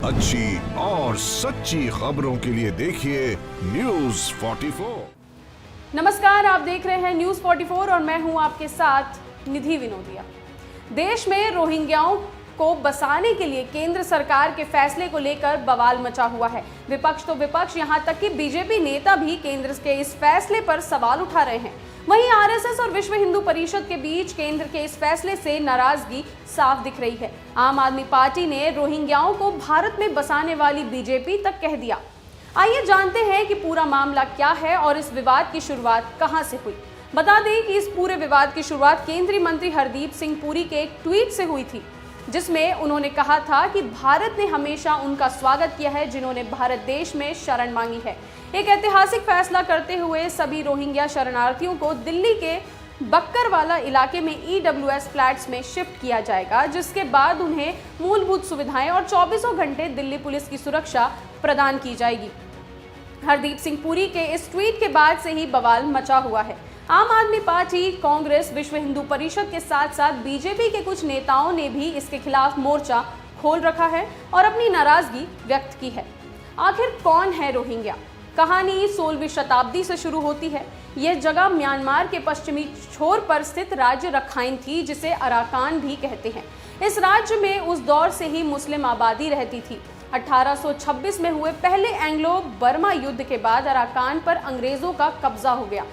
अच्छी और सच्ची खबरों के लिए देखिए न्यूज़ 44। नमस्कार, आप देख रहे हैं न्यूज़ 44 और मैं हूं आपके साथ निधि विनोदिया। देश में रोहिंग्याओं को बसाने के लिए केंद्र सरकार के फैसले को लेकर बवाल मचा हुआ है। विपक्ष तो विपक्ष, यहां तक कि बीजेपी नेता भी केंद्र के इस फैसले पर सवाल उठा रहे हैं। वहीं आरएसएस और विश्व हिंदू परिषद के बीच केंद्र के इस फैसले से नाराजगी साफ दिख रही है। आम आदमी पार्टी ने रोहिंग्याओं को भारत में बसाने वाली बीजेपी तक कह दिया। आइए जानते हैं कि पूरा मामला क्या है और इस विवाद की शुरुआत कहां से हुई। बता दें कि इस पूरे विवाद की शुरुआत केंद्रीय मंत्री हरदीप सिंह पुरी के एक ट्वीट से हुई थी, जिसमें उन्होंने कहा था कि भारत ने हमेशा उनका स्वागत किया है जिन्होंने भारत देश में शरण मांगी है। एक ऐतिहासिक फैसला करते हुए सभी रोहिंग्या शरणार्थियों को दिल्ली के बक्करवाला इलाके में ईडब्ल्यूएस फ्लैट्स में शिफ्ट किया जाएगा, जिसके बाद उन्हें मूलभूत सुविधाएं और 24 घंटे दिल्ली पुलिस की सुरक्षा प्रदान की जाएगी। हरदीप सिंह पुरी के इस ट्वीट के बाद से ही बवाल मचा हुआ है। आम आदमी पार्टी, कांग्रेस, विश्व हिंदू परिषद के साथ साथ बीजेपी के कुछ नेताओं ने भी इसके खिलाफ मोर्चा खोल रखा है और अपनी नाराजगी व्यक्त की है। आखिर कौन है रोहिंग्या? कहानी 16वीं शताब्दी से शुरू होती है। यह जगह म्यांमार के पश्चिमी छोर पर स्थित राज्य रखाइन थी, जिसे अराकान भी कहते हैं। इस राज्य में उस दौर से ही मुस्लिम आबादी रहती थी। 1826 में हुए पहले एंग्लो बर्मा युद्ध के बाद अराकान पर अंग्रेजों का कब्जा हो गया।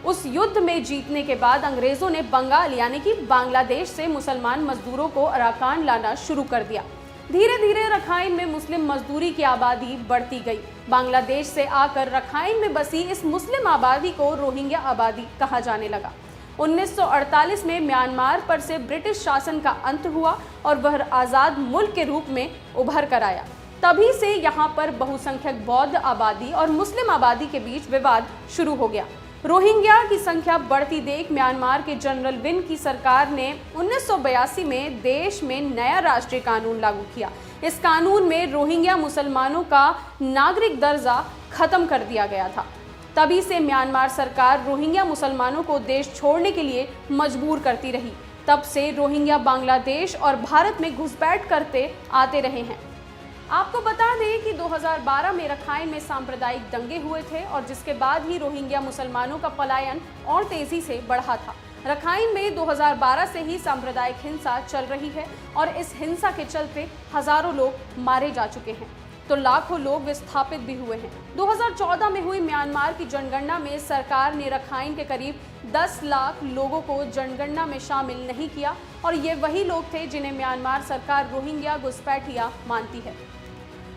उस युद्ध में जीतने के बाद अंग्रेजों ने बंगाल यानी कि बांग्लादेश से मुसलमान मजदूरों को अराकान लाना शुरू कर दिया। धीरे धीरे रखाइन में मुस्लिम मजदूरी की आबादी बढ़ती गई। बांग्लादेश से आकर रखाइन में बसी इस मुस्लिम आबादी को रोहिंग्या आबादी कहा जाने लगा। 1948 में म्यांमार पर से ब्रिटिश शासन का अंत हुआ और वह आज़ाद मुल्क के रूप में उभर कर आया। तभी से यहाँ पर बहुसंख्यक बौद्ध आबादी और मुस्लिम आबादी के बीच विवाद शुरू हो गया। रोहिंग्या की संख्या बढ़ती देख म्यांमार के जनरल विन की सरकार ने 1982 में देश में नया राष्ट्रीय कानून लागू किया। इस कानून में रोहिंग्या मुसलमानों का नागरिक दर्जा खत्म कर दिया गया था। तभी से म्यांमार सरकार रोहिंग्या मुसलमानों को देश छोड़ने के लिए मजबूर करती रही। तब से रोहिंग्या बांग्लादेश और भारत में घुसपैठ करते आते रहे हैं। आपको बता दें कि 2012 में रखाइन में सांप्रदायिक दंगे हुए थे और जिसके बाद ही रोहिंग्या मुसलमानों का पलायन और तेजी से बढ़ा था। रखाइन में 2012 से ही सांप्रदायिक हिंसा चल रही है और इस हिंसा के चलते हजारों लोग मारे जा चुके हैं, तो लाखों लोग विस्थापित भी हुए हैं। 2014 में हुई म्यांमार की जनगणना में सरकार ने रखाइन के करीब 10 लाख लोगों को जनगणना में शामिल नहीं किया और ये वही लोग थे जिन्हें म्यांमार सरकार रोहिंग्या घुसपैठिया मानती है।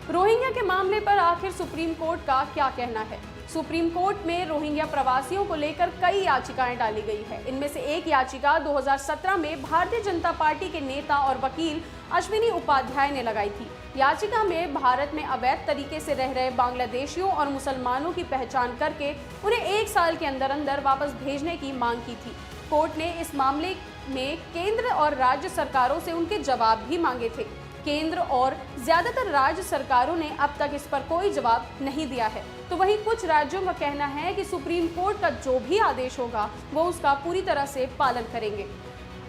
रोहिंग्या के मामले पर आखिर सुप्रीम कोर्ट का क्या कहना है? सुप्रीम कोर्ट में रोहिंग्या प्रवासियों को लेकर कई याचिकाएं डाली गई है। इनमें से एक याचिका 2017 में भारतीय जनता पार्टी के नेता और वकील अश्विनी उपाध्याय ने लगाई थी। याचिका में भारत में अवैध तरीके से रह रहे बांग्लादेशियों और मुसलमानों की पहचान करके उन्हें 1 साल के अंदर अंदर वापस भेजने की मांग की थी। कोर्ट ने इस मामले में केंद्र और राज्य सरकारों से उनके जवाब भी मांगे थे। केंद्र और ज्यादातर राज्य सरकारों ने अब तक इस पर कोई जवाब नहीं दिया है। तो वहीं कुछ राज्यों का कहना है कि सुप्रीम कोर्ट का जो भी आदेश होगा वो उसका पूरी तरह से पालन करेंगे।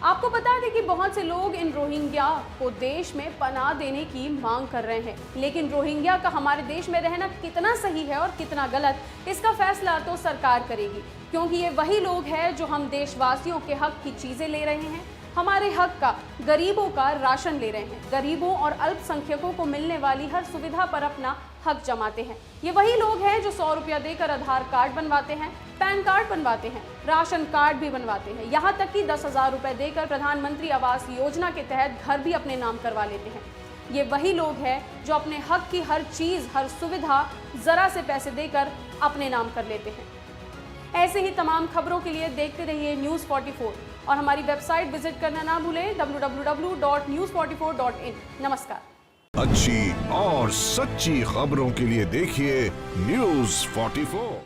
आपको बता दें कि बहुत से लोग इन रोहिंग्या को देश में पनाह देने की मांग कर रहे हैं, लेकिन रोहिंग्या का हमारे देश में रहना कितना सही है और कितना गलत, इसका फैसला तो सरकार करेगी, क्योंकि ये वही लोग हैं जो हम देशवासियों के हक की चीजें ले रहे हैं, हमारे हक का, गरीबों का राशन ले रहे हैं, गरीबों और अल्पसंख्यकों को मिलने वाली हर सुविधा पर अपना हक जमाते हैं। ये वही लोग हैं जो 100 रुपया देकर आधार कार्ड बनवाते हैं, पैन कार्ड बनवाते हैं, राशन कार्ड भी बनवाते हैं, यहाँ तक कि 10,000 रुपये देकर प्रधानमंत्री आवास योजना के तहत घर भी अपने नाम करवा लेते हैं। ये वही लोग हैं जो अपने हक की हर चीज़, हर सुविधा जरा से पैसे देकर अपने नाम कर लेते हैं। ऐसे ही तमाम खबरों के लिए देखते रहिए न्यूज़ 44 और हमारी वेबसाइट विजिट करना ना भूलें www.news44.in। नमस्कार। अच्छी और सच्ची खबरों के लिए देखिए न्यूज़ 44।